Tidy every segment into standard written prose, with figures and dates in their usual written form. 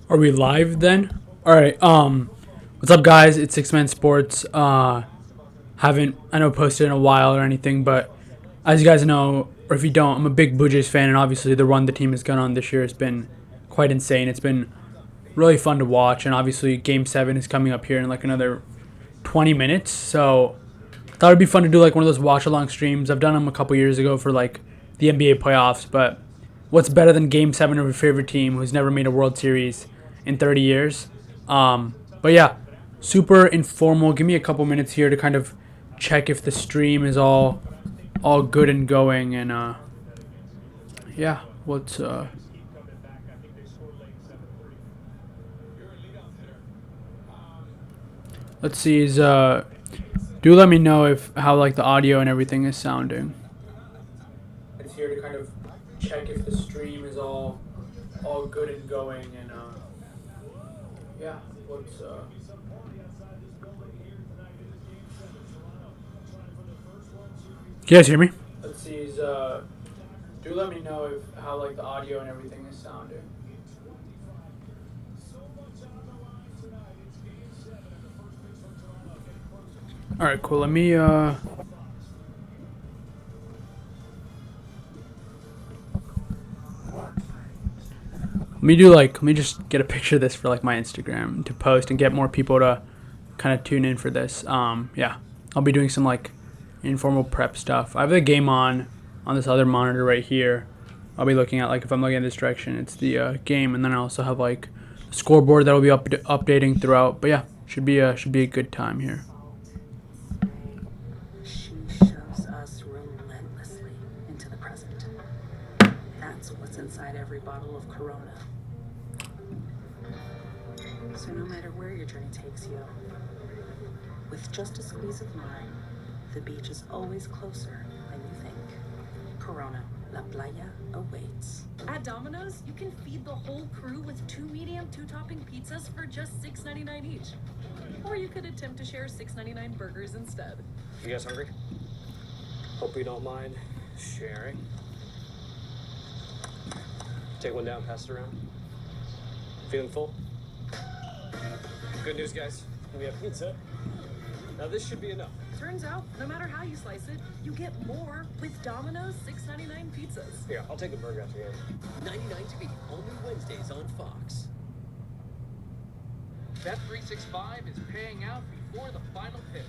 Are we live then? All right. What's up, guys? It's Six Man Sports. Haven't I know posted in a while or anything, but as you guys know, or if you don't, I'm a big Blue Jays fan, and obviously the run the team has gone on this year has been quite insane. It's been really fun to watch, and obviously Game 7 is coming up here in like another 20 minutes. So I thought it'd be fun to do like one of those watch-along streams. I've done them a couple years ago for like the NBA playoffs, but what's better than Game 7 of your favorite team who's never made a World Series in 30 years? But yeah, super informal. Give me a couple minutes here to kind of check if the stream is all good and going, and yeah, what's let's see is do let me know if how like the audio and everything is sounding. It's here to kind of check if the stream is all good and going, and yeah, what's can you guys hear me? Let's see is do let me know if how like the audio and everything is sounding. All right, cool. Let me just get a picture of this for like my Instagram to post and get more people to kind of tune in for this. Yeah, I'll be doing some like informal prep stuff. I have the game on this other monitor right here. I'll be looking at like if I'm looking in this direction, it's the game, and then I also have like the scoreboard that will be updating throughout. But yeah, should be a good time here. She shoves us relentlessly into the present. That's what's inside every bottle of Corona. So no matter where your journey takes you, with just a squeeze of lime, the beach is always closer than you think. Corona, La Playa awaits. At Domino's, you can feed the whole crew with 2 medium, 2-topping pizzas for just $6.99 each. Or you could attempt to share $6.99 burgers instead. You guys hungry? Hope you don't mind sharing. Take one down, pass it around. Feeling full? Good news, guys. We have pizza. Now this should be enough. Turns out, no matter how you slice it, you get more with Domino's $6.99 pizzas. Here, I'll take a burger after you. 99 to beat, only Wednesdays on Fox. Bet365 is paying out before the final pitch.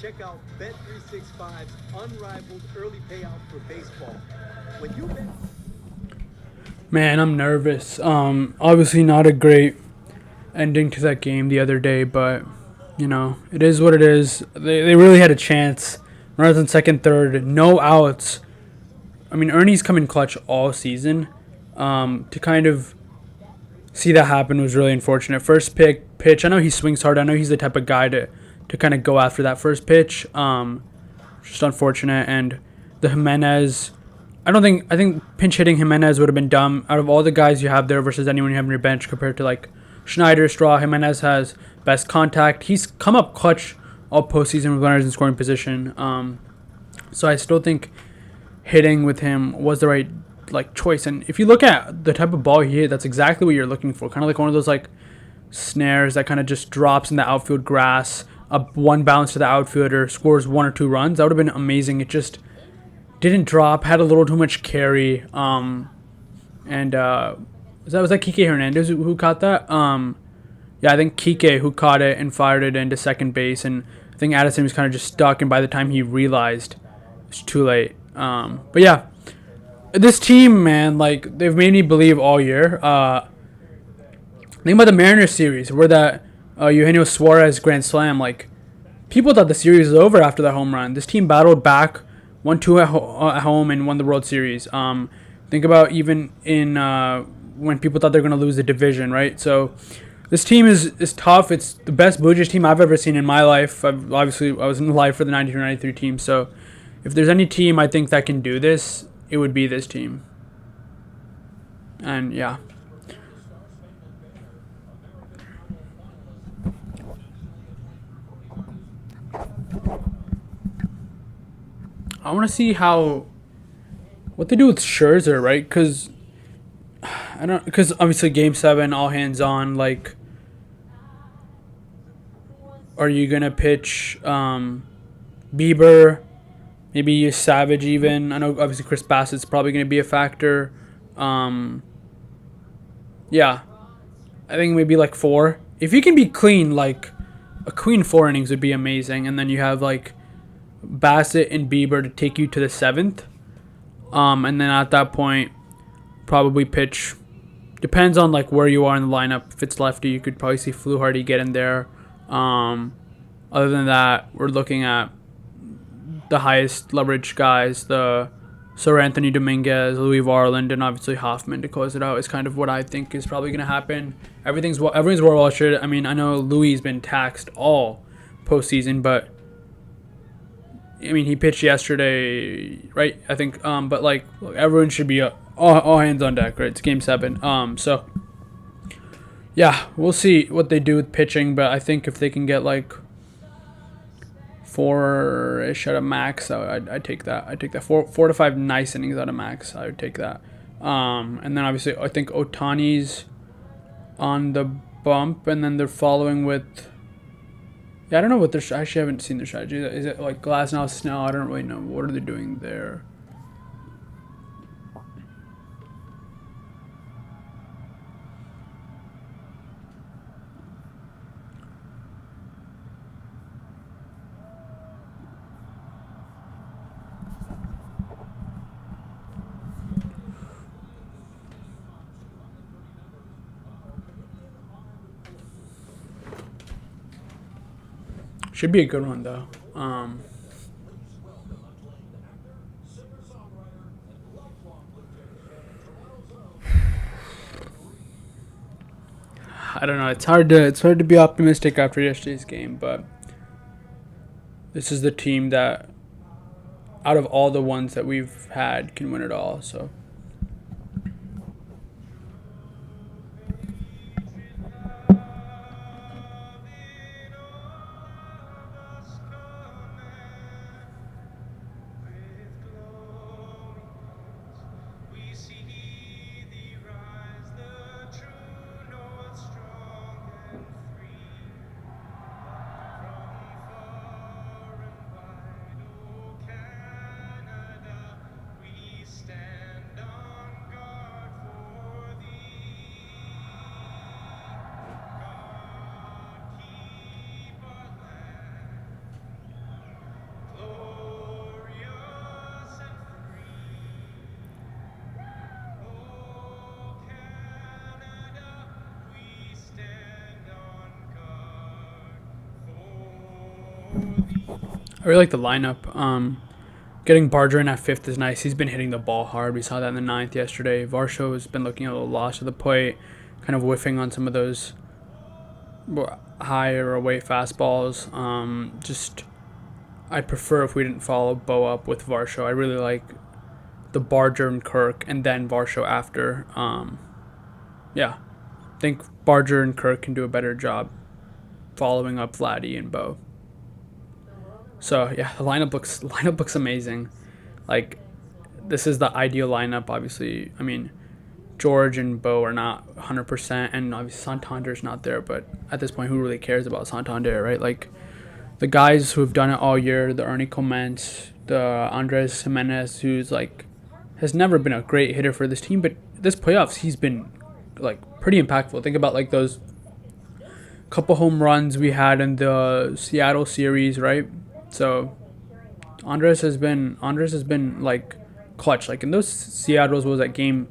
Check out Bet365's unrivaled early payout for baseball. When you bet... Man, I'm nervous. Obviously not a great ending to that game the other day, but you know, it is what it is. They really had a chance. Runners in second, third, no outs. I mean, Ernie's come in clutch all season. To kind of see that happen was really unfortunate. First pitch. I know he swings hard. I know he's the type of guy to kind of go after that first pitch. Just unfortunate. And the Jimenez, I think pinch hitting Jimenez would have been dumb. Out of all the guys you have there versus anyone you have on your bench compared to like Schneider, Straw, Jimenez has best contact. He's come up clutch all postseason with runners in scoring position. So I still think hitting with him was the right like choice. And if you look at the type of ball he hit, that's exactly what you're looking for. Kind of like one of those like snares that kind of just drops in the outfield grass. Up one bounce to the outfielder, scores 1 or 2 runs. That would have been amazing. It just didn't drop. Had a little too much carry. Was that Kike Hernandez who caught that? Yeah, I think Kike who caught it and fired it into second base, and I think Addison was kind of just stuck, and by the time he realized, it was too late. But yeah, this team, man, like they've made me believe all year. Think about the Mariners series, where that Eugenio Suarez grand slam, like people thought the series was over after that home run. This team battled back, won 2 at home, and won the World Series. Think about even in when people thought they were going to lose the division, right? So this team is tough. It's the best Blue Jays team I've ever seen in my life. I was in live for the 92-93 team. So if there's any team I think that can do this, it would be this team. And yeah. I want to see what they do with Scherzer, right? Because I don't, because obviously Game 7, all hands on. Like, are you gonna pitch Bieber? Maybe use Savage even. I know obviously Chris Bassett's probably gonna be a factor. Um, yeah, I think maybe like 4. If you can be clean, like a clean 4 innings would be amazing, and then you have like Bassett and Bieber to take you to the 7th. And then at that point, probably pitch. Depends on like where you are in the lineup. If it's lefty, you could probably see Fluharty get in there. Other than that, we're looking at the highest leverage guys, the Sir Anthony Dominguez, Louis Varland, and obviously Hoffman to close it out is kind of what I think is probably going to happen. Everything's well orchestrated. I mean, I know Louis has been taxed all postseason, but I mean, he pitched yesterday, right? I think, but like everyone should be all hands on deck, right? It's Game 7. So yeah, we'll see what they do with pitching, but I think if they can get like 4-ish out of Max, I'd take that. I'd take that 4 to 5 nice innings out of Max. I would take that. And then obviously I think Otani's on the bump, and then they're following with. Yeah, I don't know what I actually haven't seen their strategy. Is it like Glasnow, Snell? I don't really know. What are they doing there? Should be a good one though. I don't know. It's hard to be optimistic after yesterday's game, but this is the team that, out of all the ones that we've had, can win it all. So. I really like the lineup. Getting Barger in at 5th is nice. He's been hitting the ball hard. We saw that in the 9th yesterday. Varsho has been looking a little lost to the plate, kind of whiffing on some of those high or away fastballs. I prefer if we didn't follow Bo up with Varsho. I really like the Barger and Kirk, and then Varsho after. Yeah, I think Barger and Kirk can do a better job following up Vladdy and Bo. So yeah, the lineup looks amazing. Like, this is the ideal lineup. Obviously, I mean, George and Bo are not 100%, and obviously Santander's not there. But at this point, who really cares about Santander, right? Like, the guys who have done it all year, the Ernie Clement, the Andres Jimenez, who's like has never been a great hitter for this team, but this playoffs he's been like pretty impactful. Think about like those couple home runs we had in the Seattle series, right? So Andres has been like clutch. Like in those Seattle's, was that game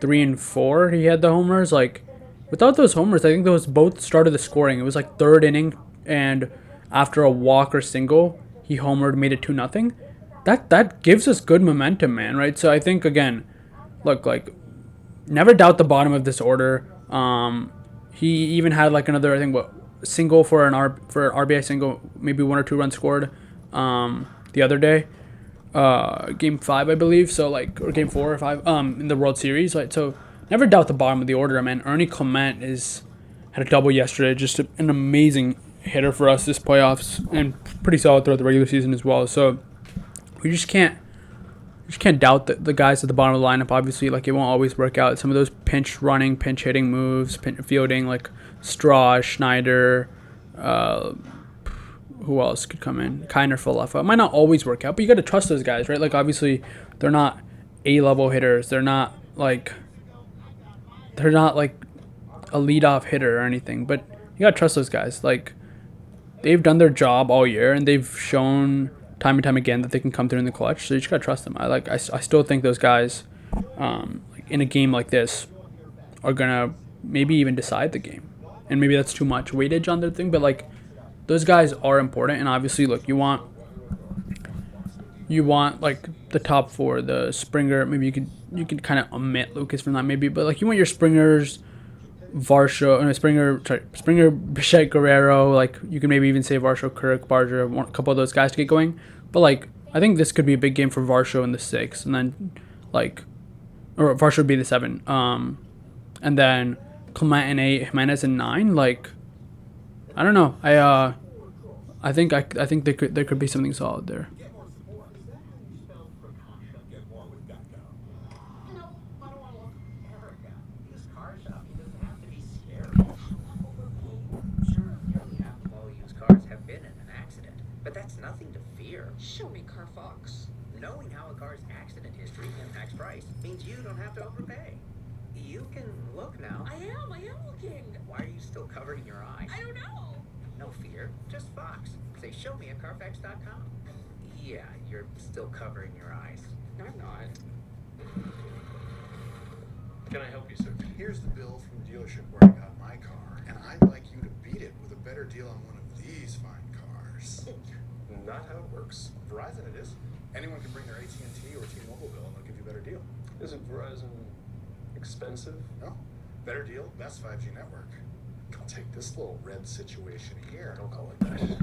3 and 4 he had the homers. Like without those homers, I think those both started the scoring. It was like 3rd inning, and after a walk or single, he homered, made it 2-0. That gives us good momentum, man, right? So I think again, look, like never doubt the bottom of this order. He even had like another, I think, single for an RBI single, maybe 1 or 2 runs scored the other day, game 5 I believe, so like, or game 4 or 5 in the World Series, right? So never doubt the bottom of the order, man. Ernie Clement had a double yesterday, just an amazing hitter for us this playoffs, and pretty solid throughout the regular season as well. So we just can't you just can't doubt the guys at the bottom of the lineup. Obviously, like, it won't always work out. Some of those pinch running, pinch hitting moves, fielding, like Straw, Schneider, who else could come in? Kiner, Falefa. It might not always work out, but you got to trust those guys, right? Like, obviously, they're not A-level hitters. They're not like a leadoff hitter or anything, but you got to trust those guys. Like, they've done their job all year, and they've shown time and time again that they can come through in the clutch. So you just got to trust them. I still think those guys, like, in a game like this, are gonna maybe even decide the game. And maybe that's too much weightage on their thing, but like, those guys are important. And obviously, look, you want like the top four, the Springer. Maybe you could kind of omit Lucas from that, maybe, but like, you want your Springers, Springer, Bichette, Guerrero. Like, you can maybe even say Varsho, Kirk, Barger, a couple of those guys to get going. But like, I think this could be a big game for Varsho in the 6, and then like, or Varsho would be the 7. And then Clement in 8, Jimenez in 9. Like, I don't know. I think there could be something solid there. All used cars have been in an accident, but that's nothing to fear. Show me Carfax. Knowing how a car's accident history impacts price means you don't have to overpay. You can look now. I am looking. Why are you still covering your eyes? I don't know. No fear, just Fox. Say, show me at Carfax.com. Yeah, you're still covering your eyes. No, I'm not. Can I help you, sir? Here's the bill from the dealership where I got my car, and I'd like you to beat it with a better deal on one of these fine cars. Not how it works. Verizon it is. Anyone can bring their AT&T or T-Mobile bill and they'll give you a better deal. Isn't Verizon expensive? No? Better deal, best 5G network. I'll take this little red situation here. Don't call it that.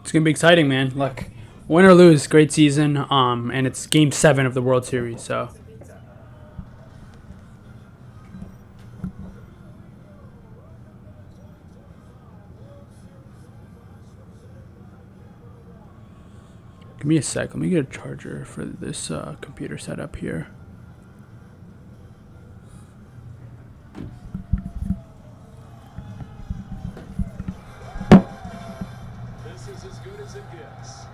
It's gonna be exciting, man. Look, win or lose, great season. And it's Game 7 of the World Series, so. Give me a sec. Let me get a charger for this computer setup here. This is as good as it gets.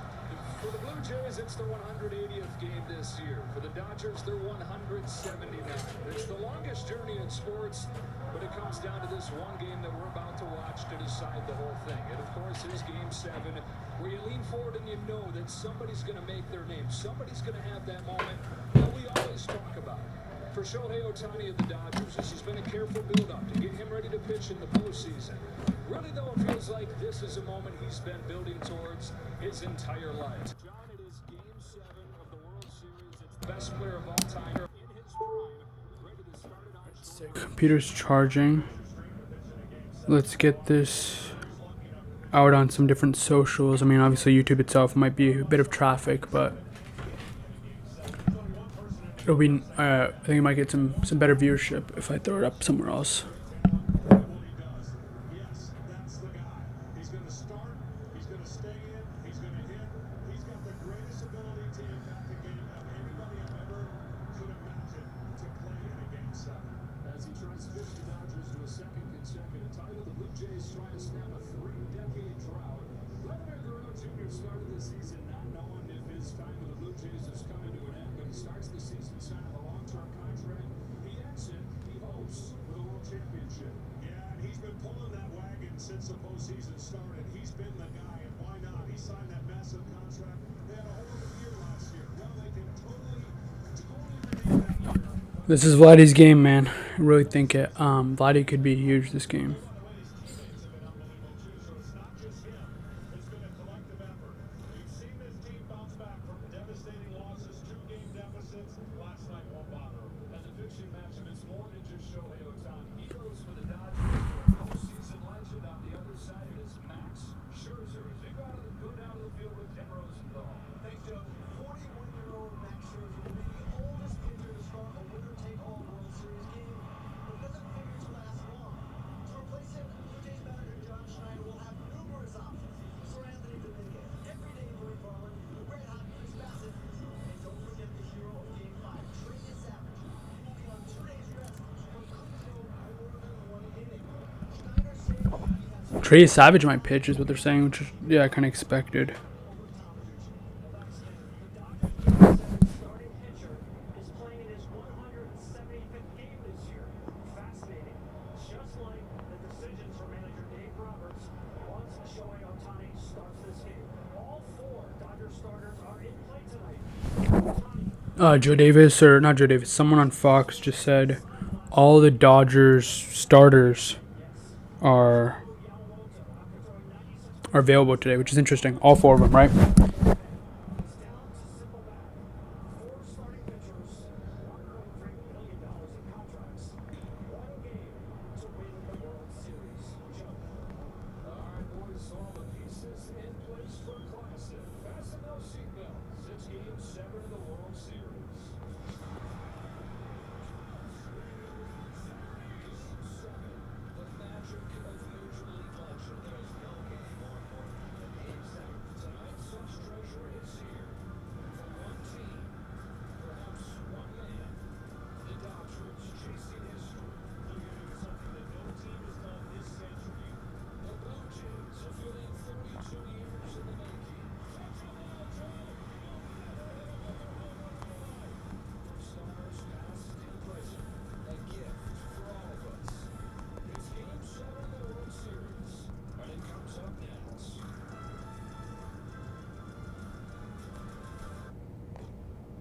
For the Blue Jays, it's the 180th game this year. For the Dodgers, they're 179. It's the longest journey in sports, but it comes down to this one game that we're about to watch to decide the whole thing. It, of course, is Game 7, where you lean forward and you know that somebody's going to make their name. Somebody's going to have that moment that we always talk about. For Shohei Ohtani of the Dodgers, this has been a careful build-up to get him ready to pitch in the postseason. Really, though, it feels like this is a moment he's been building towards his entire life. John, it is Game 7 of the World Series. It's the best player of all time in his prime, ready to start it on. Computer's charging. Let's get this out on some different socials. I mean, obviously YouTube itself might be a bit of traffic, but it'll be. I think it might get some better viewership if I throw it up somewhere else. Yes, that's the guy. He's going to start, he's going to stay in, he's going to hit. He's got the greatest ability to impact the game that anybody ever could imagine to play in a Game 7. As he tries to push the Dodgers to a second consecutive title, the Blue Jays try to snap a 3-decade drought. Vladimir Guerrero Jr. started the season not knowing if his time with the Blue Jays is coming to an end, but he starts the season signing a long-term contract. He ends it, he hopes, with a world championship. Yeah, and he's been pulling that wagon since the postseason started. He's been the guy, and why not? He signed that massive contract. They had a horrible year last year. Well, they can totally redeem that year. This is Vladdy's game, man. I really think it. Vladdy could be huge this game. It's not just him. It's been a collective effort. We've seen this team bounce back from devastating losses, 2-game deficits, Trey Savage might pitch is what they're saying, which is, yeah, I kind of expected. Starting pitcher is playing in his 175th game this year. Fascinating. Just like the decisions from manager Dave Roberts once Shohei Ohtani starts this game. All 4 Dodgers starters are in play tonight. Joe Davis, or not Joe Davis, someone on Fox just said all the Dodgers starters are available today, which is interesting. All 4 of them, right?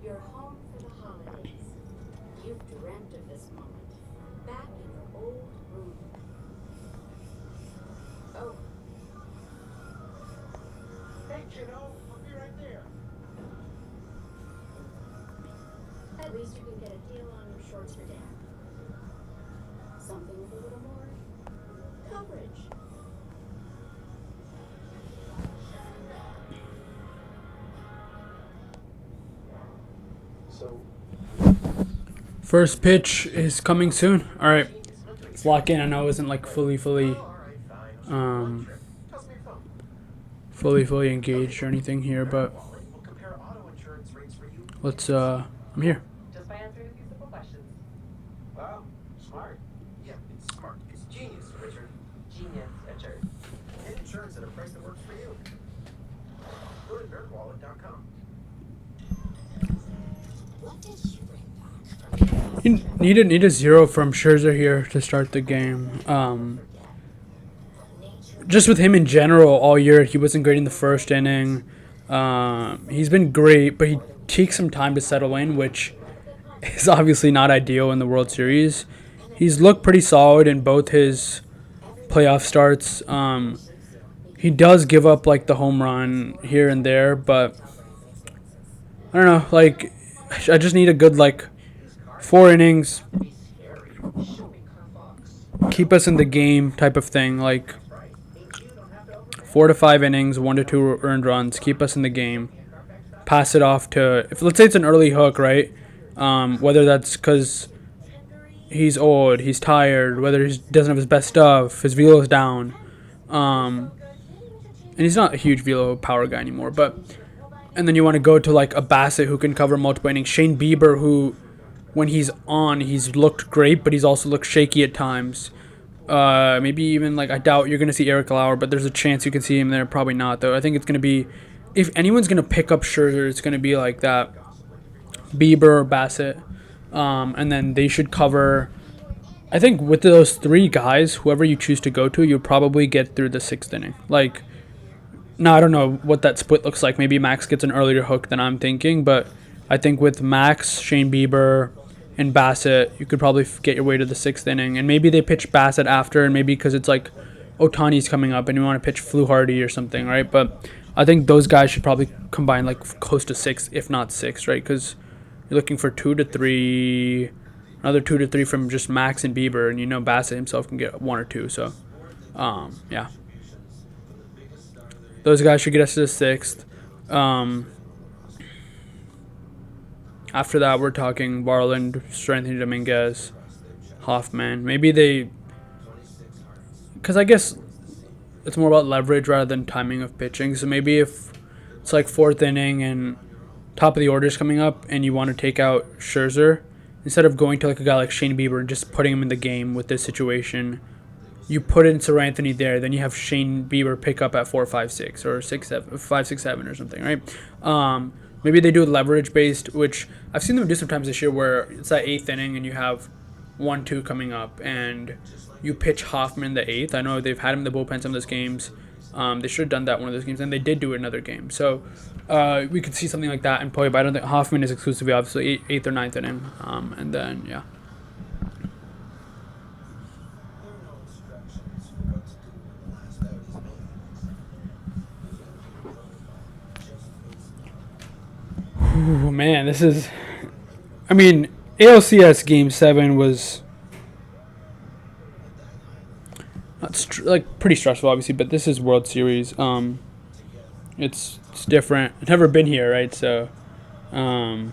You're home for the holidays. You've dreamt of this moment. Back in your old room. Oh. Hey, kiddo, I'll be right there. At least you can get a deal on your shorts for Dad. Something with a little more coverage. So, First pitch is coming soon. All right, let's lock in. I know it wasn't like fully engaged or anything here, but let's. I'm here. Just by answering a few simple questions. Wow, smart. Yeah, it's smart. It's genius, Richard. Genius, Richard. Get insurance at a price that works for you. Go to nerdwallet.com. You need a 0 from Scherzer here to start the game. Just with him in general all year, he wasn't great in the first inning. He's been great, but he takes some time to settle in, which is obviously not ideal in the World Series. He's looked pretty solid in both his playoff starts. He does give up like the home run here and there, but I don't know. Like, I just need a good 4 innings, keep us in the game type of thing. Like 4 to 5 innings, 1 to 2 earned runs, keep us in the game. Pass it off to, if let's say it's an early hook, right? Whether that's because he's old, he's tired, whether he doesn't have his best stuff, his velo's down. And he's not a huge velo power guy anymore. And then you want to go to like a Bassett who can cover multiple innings. Shane Bieber, who when he's on, he's looked great, but he's also looked shaky at times. Maybe even I doubt you're going to see Eric Lauer, but there's a chance you can see him there. Probably not, though. I think it's going to be, if anyone's going to pick up Scherzer, it's going to be like that, Bieber or Bassett. And then they should cover, I think with those 3 guys, whoever you choose to go to, you'll probably get through the 6th inning. No, I don't know what that split looks like. Maybe Max gets an earlier hook than I'm thinking, but I think with Max, Shane Bieber, and Bassett, you could probably get your way to the 6th inning. And maybe they pitch Bassett after, and maybe because it's Ohtani's coming up and you want to pitch Flu Hardy or something, right? But I think those guys should probably combine close to 6, if not 6, right? Because you're looking for 2 to 3, another 2 to 3 from just Max and Bieber, and Bassett himself can get 1 or 2. So, yeah. Those guys should get us to the 6th. After that, we're talking Barland, Anthony Dominguez, Hoffman. Maybe they... Because I guess it's more about leverage rather than timing of pitching. So maybe if it's 4th inning and top of the order is coming up and you want to take out Scherzer, instead of going to a guy like Shane Bieber and just putting him in the game with this situation, you put in Sir Anthony there, then you have Shane Bieber pick up at 4-5-6 or 5-6-7 or something, right? Maybe they do it leverage based, which I've seen them do sometimes this year, where it's that 8th inning and you have 1-2 coming up, and you pitch Hoffman the 8th. I know they've had him in the bullpen some of those games. They should have done that one of those games, and they did do it another game. So we could see something like that in play, but I don't think Hoffman is exclusively obviously 8th or 9th inning, and then yeah. Ooh, man, this is... I mean, ALCS Game 7 was... pretty stressful, obviously, but this is World Series. It's different. I've never been here, right? So, I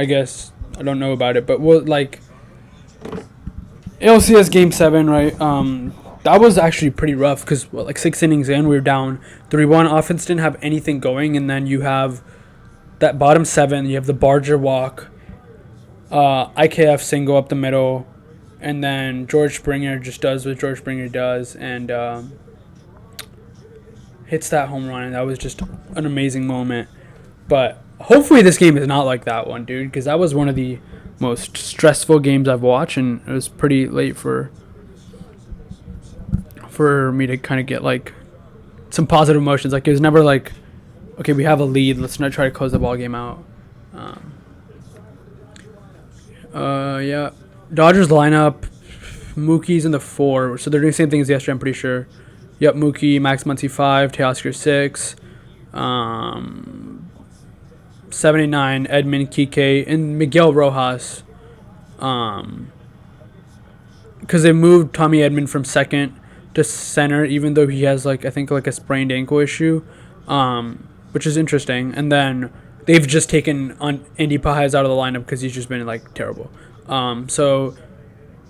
guess I don't know about it, but ALCS Game 7, right? That was actually pretty rough because 6 innings in, we were down 3-1. Offense didn't have anything going, and then you have that bottom 7. You have the Barger walk, IKF single up the middle, and then George Springer just does what George Springer does and hits that home run, and that was just an amazing moment. But hopefully this game is not like that one, dude, because that was one of the most stressful games I've watched, and it was pretty late for me to kind of get some positive emotions. It was never okay, we have a lead, let's not try to close the ball game out. Yeah, Dodgers lineup, Mookie's in the 4, so they're doing the same thing as yesterday, I'm pretty sure. Yep, Mookie, Max Muncy 5, Teoscar 6, 79, Edmund, Kike, and Miguel Rojas. Because they moved Tommy Edman from second to center, even though he has I think a sprained ankle issue, which is interesting. And then they've just taken Andy Pajes out of the lineup because he's just been terrible. So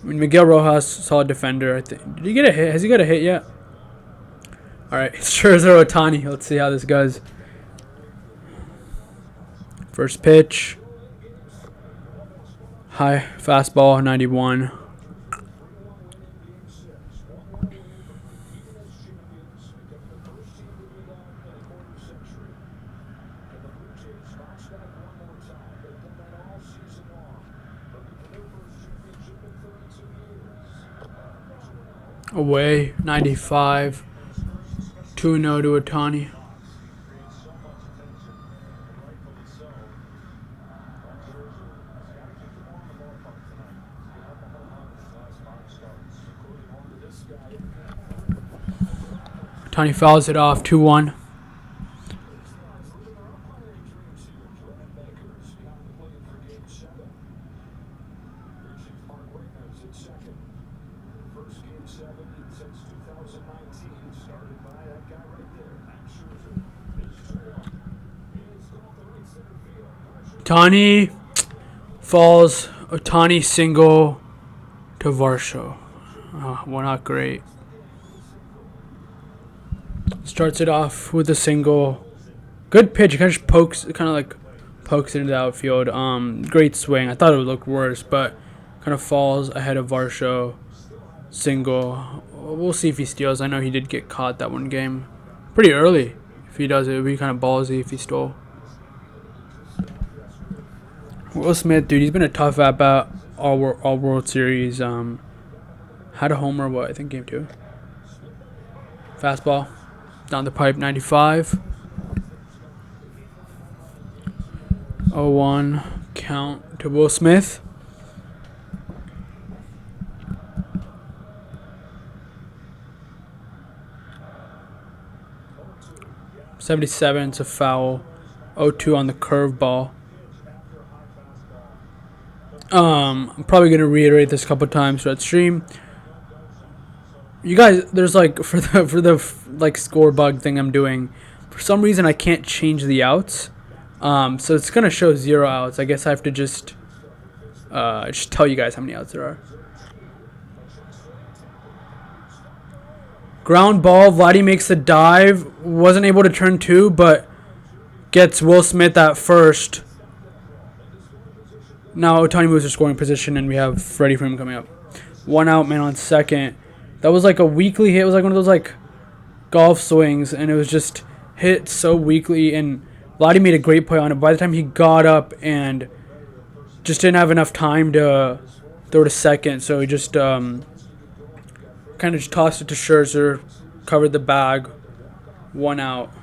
Miguel Rojas, solid defender. I think. Did he get a hit? Has he got a hit yet? All right, it's Scherzer Ohtani. Let's see how this goes. First pitch. High fastball, 91. Away, 95. 2-0 to Ohtani. Ohtani fouls it off, 2-1. Ohtani falls. Ohtani single to Varsho. Well, not great. Starts it off with a single. Good pitch. It kind of pokes it into the outfield. Great swing. I thought it would look worse, but kind of falls ahead of Varsho. Single. We'll see if he steals. I know he did get caught that one game. Pretty early. If he does, it would be kind of ballsy if he stole. Will Smith, dude, he's been a tough at-bat all World Series. Had a homer, I think game 2. Fastball. Down the pipe, 95. 0-1 count to Will Smith. .77, it's a foul. 0-2 on the curveball. I'm probably going to reiterate this a couple times throughout stream. You guys, there's for the score bug thing I'm doing, for some reason I can't change the outs. So it's going to show 0 outs. I guess I have to just tell you guys how many outs there are. Ground ball, Vladdy makes the dive. Wasn't able to turn 2, but gets Will Smith at first. Now Otani moves to scoring position, and we have Freddie Freeman coming up. 1 out, man on second. That was like a weakly hit. It was like one of those like golf swings, and it was just hit so weakly. And Vladdy made a great play on it. By the time he got up and just didn't have enough time to throw to second, so he just kind of just tossed it to Scherzer, covered the bag, 1 out.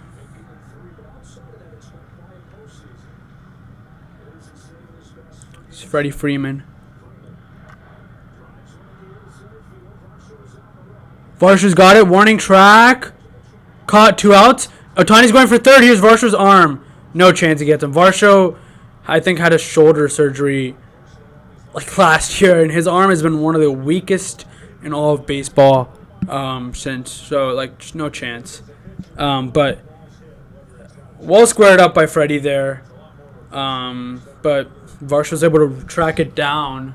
It's Freddie Freeman. Varsha's got it. Warning track. Caught, 2 outs. Otani's going for third. Here's Varsha's arm. No chance he gets him. Varsho, I think, had a shoulder surgery like last year, and his arm has been one of the weakest in all of baseball since. So, like, just no chance. But well squared up by Freddie there. But Varsho was able to track it down.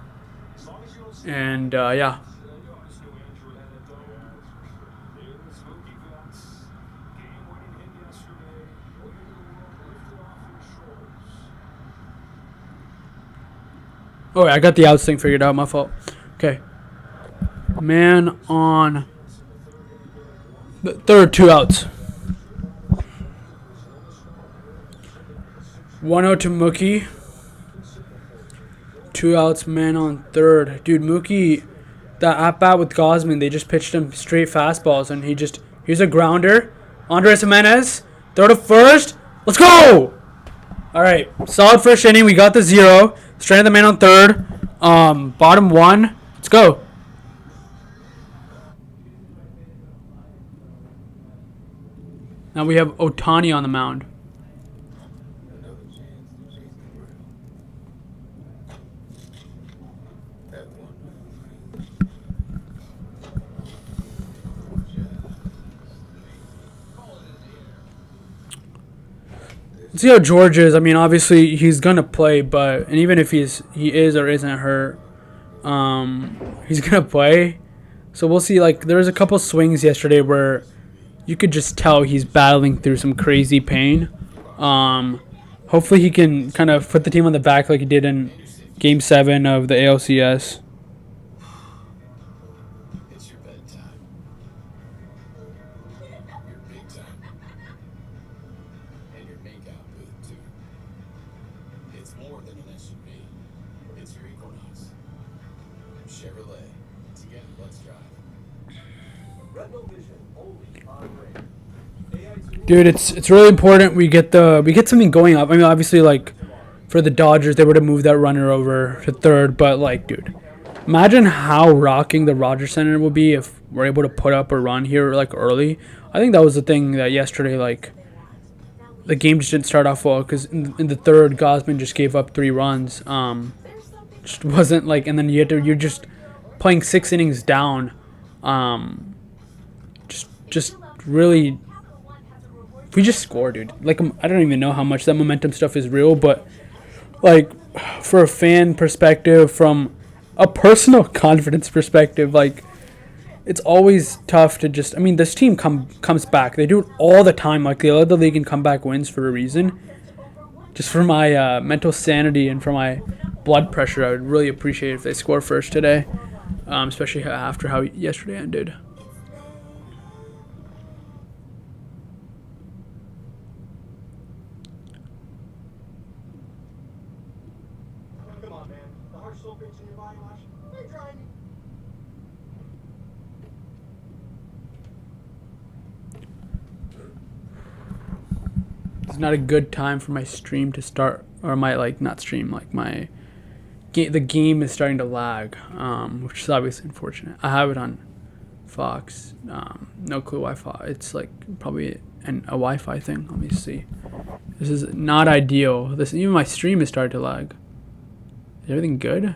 And, yeah. Oh, I got the outs thing figured out. My fault. Okay. Man on the third, 2 outs. 1-0 to Mookie. 2 outs, man on third. Dude, Mookie, that at-bat with Gosman, they just pitched him straight fastballs, and here's a grounder. Andres Jimenez, throw to first. Let's go! All right, solid first inning. We got the 0. Stranded the man on third. Bottom 1. Let's go. Now we have Otani on the mound. See how George is. I mean, obviously he's gonna play, and even if he is or isn't hurt, he's gonna play. So we'll see. Like, there was a couple swings yesterday where you could just tell he's battling through some crazy pain. Hopefully he can kind of put the team on the back like he did in Game 7 of the ALCS. Dude, it's really important we get something going up. I mean, obviously, like, for the Dodgers, they would have moved that runner over to third, but, like, dude, imagine how rocking the Rogers Center would be if we're able to put up a run here, like, early. I think that was the thing that yesterday, like, the game just didn't start off well because in the third, Gosman just gave up 3 runs. Just wasn't, like, and then you're just playing 6 innings down. Just really... If we just score, dude, like, I don't even know how much that momentum stuff is real, but, like, for a fan perspective, from a personal confidence perspective, like, it's always tough to just, I mean, this team comes back. They do it all the time. Like, they led the league in comeback wins for a reason. Just for my mental sanity and for my blood pressure, I would really appreciate it if they score first today, especially after how yesterday ended. It's not a good time for my stream to start, or my, like, not stream, like, my the game is starting to lag, which is obviously unfortunate. I have it on Fox. No clue Wi-Fi. It's like probably a Wi-Fi thing. Let me see. This is not ideal. Even my stream is starting to lag. Is everything good?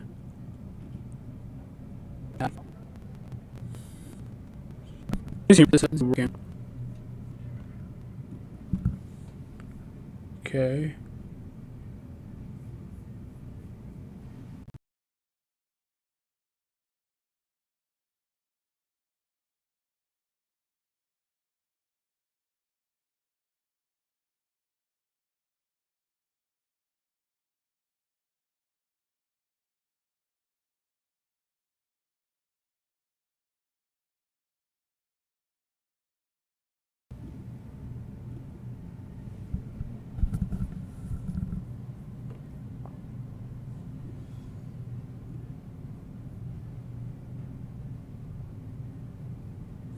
This is working. Okay.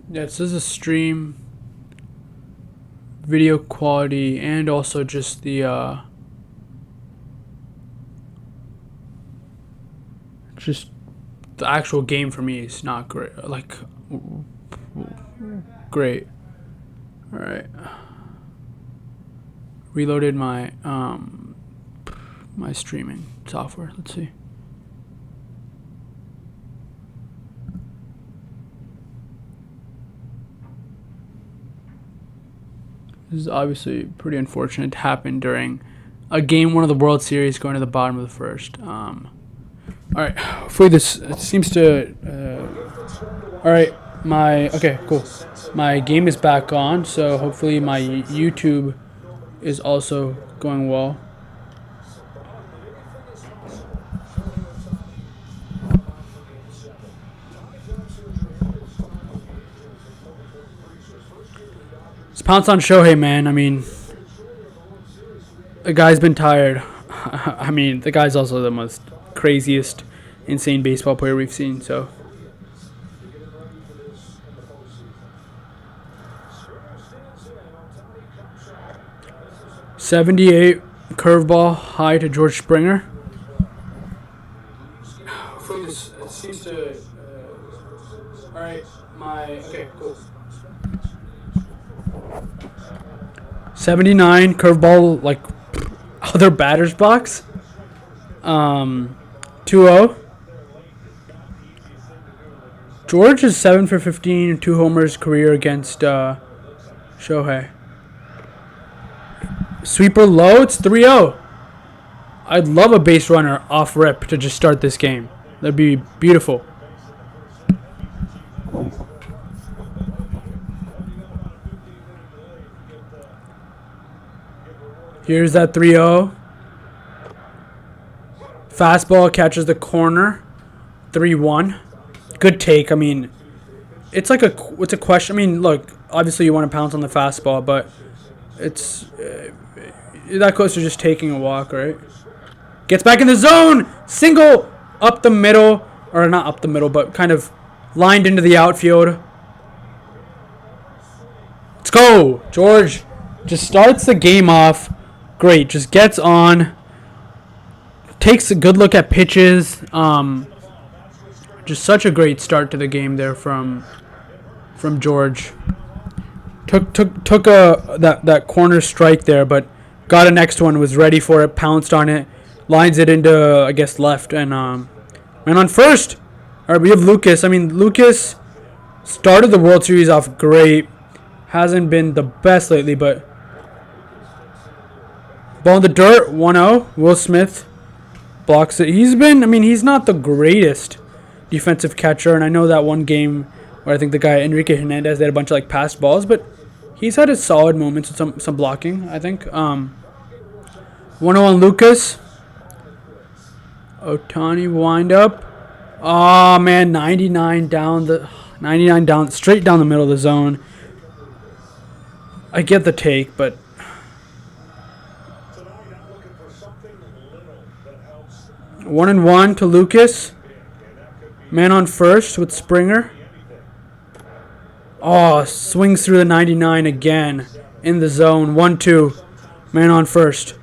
Yeah, it says a stream, video quality, and also just the just the actual game for me is not great. Like, great. All right. Reloaded my my streaming software. Let's see. This is obviously pretty unfortunate to happen during a game, one of the World Series, going to the bottom of the first. All right, hopefully this it seems to. All right, okay, cool. My game is back on, so hopefully my YouTube is also going well. Let's pounce on Shohei, man. I mean, the guy's been tired. I mean, the guy's also the most craziest, insane baseball player we've seen, so. '78 curveball high to George Springer. It seems to. All right, okay, cool. 79 curveball, like other batter's box. 2-0. George is 7 for 15, 2 homers career against Shohei. Sweeper low, it's 3-0. I'd love a base runner off rip to just start this game. That'd be beautiful. Here's that 3-0. Fastball catches the corner. 3-1. Good take. I mean, it's a question. I mean, look, obviously you want to pounce on the fastball, but it's that close to just taking a walk, right? Gets back in the zone. Single up the middle, or not up the middle, but kind of lined into the outfield. Let's go. George just starts the game off great. Just gets on. Takes a good look at pitches. Just such a great start to the game there from George. Took that corner strike there, but got a next one. Was ready for it. Pounced on it. Lines it into, I guess, left, and man on first. All right, we have Lucas. I mean, Lucas started the World Series off great. Hasn't been the best lately, but ball in the dirt. 1-0. Will Smith blocks it. He's not the greatest defensive catcher, and I know that one game where I think the guy Enrique Hernandez, they had a bunch of like passed balls, but he's had his solid moments with some blocking, I think. 1-0 on Lucas. Ohtani wind up. Oh man, 99 down, straight down the middle of the zone. I get the take, but 1-1 to Lucas. Man on first with Springer. Oh, swings through the 99 again in the zone. 1-2. Man on first.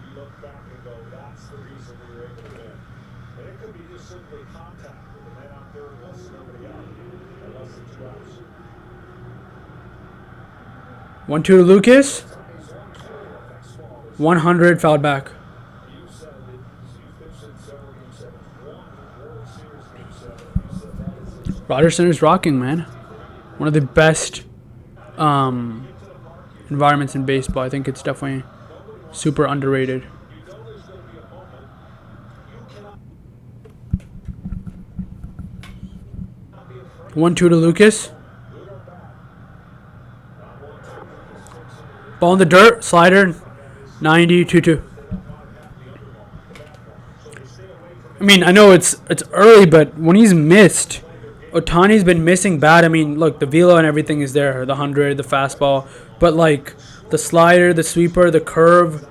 One two to Lucas. 100 fouled back. Rogers Center's rocking, man. One of the best environments in baseball. I think it's definitely super underrated. One two to Lucas. Ball in the dirt, slider, 90, 2-2. I mean, I know it's early, but when he's missed, Ohtani's been missing bad. I mean, look, the velo and everything is there, the 100, the fastball, but like the slider, the sweeper, the curve,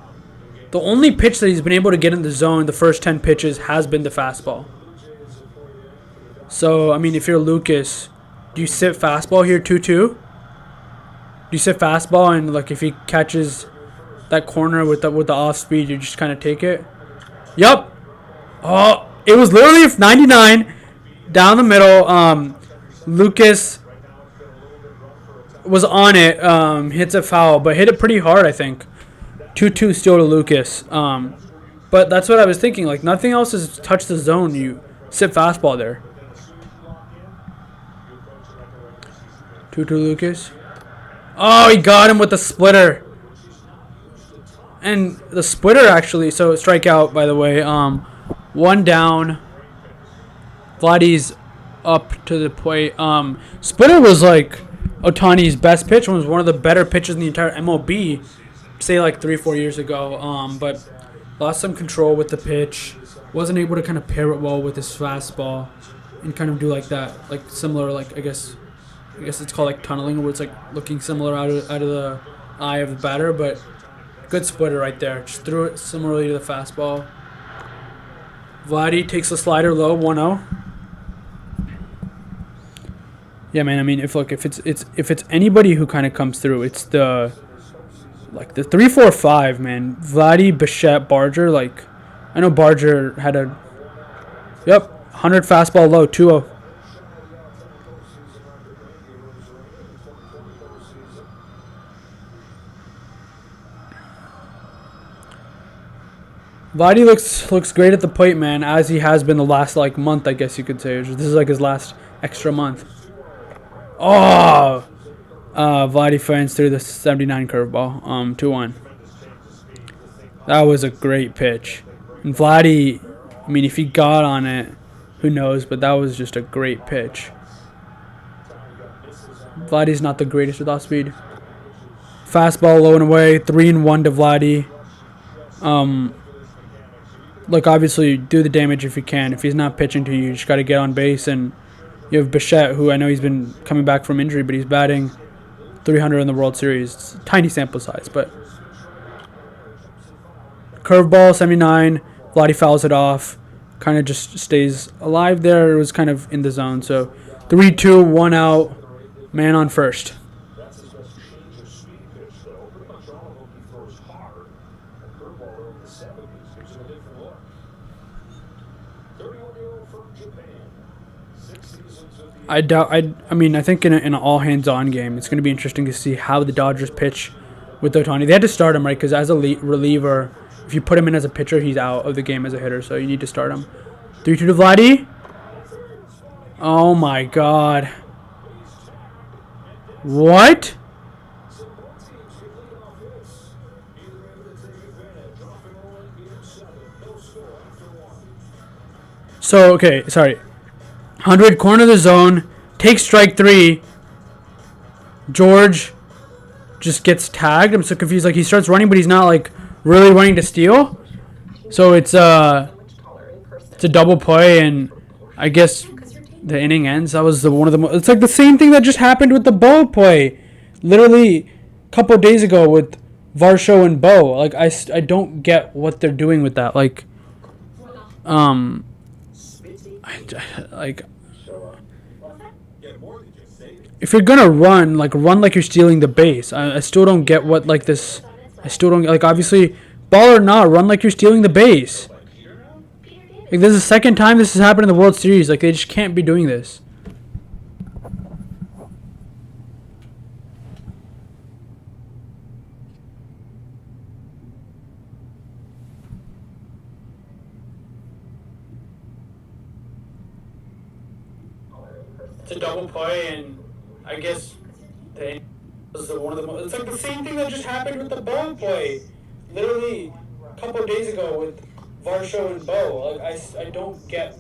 the only pitch that he's been able to get in the zone the first 10 pitches has been the fastball. So, I mean, if you're Lucas, do you sit fastball here 2-2? you sit fastball and like if he catches that corner with the off speed, you just kind of take it. Yup. Oh, it was literally 99 down the middle. Lucas was on it. Hits a foul, but hit it pretty hard, I think. 2-2 still to Lucas. But that's what I was thinking. Like, nothing else has touched the zone. You sit fastball there. 2-2 Lucas. Oh, he got him with the splitter. And the splitter, actually, so strikeout, by the way. One down. Vladdy's up to the plate. Splitter was like Ohtani's best pitch. Was one of the better pitches in the entire MLB, say like 3-4 years ago. But lost some control with the pitch. Wasn't able to kind of pair it well with his fastball and kind of do like that, like similar, like I guess it's called like tunneling, where it's like looking similar out of the eye of the batter. But good splitter right there. Just threw it similarly to the fastball. Vladdy takes the slider low, 1-0. Yeah, man. I mean, if it's anybody who kind of comes through, it's the 3-4-5, man. Vladdy, Bichette, Barger. Like, I know Barger had a 100 fastball low, 2-0. Vladdy looks great at the plate, man, as he has been the last like month, I guess you could say. This is like his last extra month. Oh, Vladdy finds through the 79 curveball. 2-1. That was a great pitch. And Vladdy, I mean, if he got on it, who knows? But that was just a great pitch. Vladdy's not the greatest with off speed. Fastball low and away. 3-1 to Vladdy. Look, obviously, do the damage if you can. If he's not pitching to you, you just got to get on base. And you have Bichette, who I know he's been coming back from injury, but he's batting 300 in the World Series. It's a tiny sample size, but curveball, 79. Vladdy fouls it off. Kind of just stays alive there. It was kind of in the zone. So 3-2, 1 out. Man on first. I mean, I think in an all-hands-on game, it's going to be interesting to see how the Dodgers pitch with Ohtani. They had to start him, right? Because as a reliever, if you put him in as a pitcher, he's out of the game as a hitter. So you need to start him. 3-2 to Vladdy. Oh, my God. What? So, okay, sorry. 100, corner of the zone, takes strike 3. George just gets tagged. I'm so confused. Like, he starts running, but he's not, like, really running to steal. So it's a double play, and I guess the inning ends. That was one of the it's like the same thing that just happened with the Bo play. Literally a couple of days ago with Varsho and Bo. Like, I don't get what they're doing with that. Like, if you're gonna run like you're stealing the base. I still don't get what like this. I still don't like, obviously, ball or not, run like you're stealing the base. Like, this is the second time this has happened in the World Series. Like, they just can't be doing this. It's a double play, and I guess this is one of the it's like the same thing that just happened with the Bo play. Literally a couple of days ago with Varsho and Bo. Like, I don't get.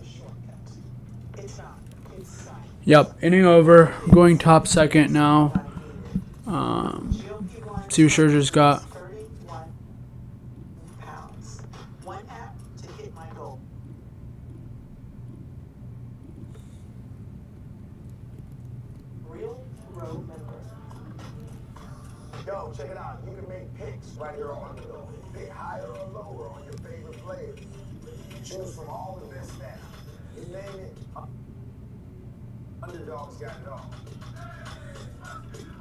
Yep, inning over. Going top second now. See what Scherzer's got. Yo, check it out. You can make picks right here on Underdog. Pick higher or lower on your favorite players. Choose from all the best staff. You name it. Underdogs got it all.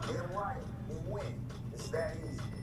Get them right and win. It's that easy.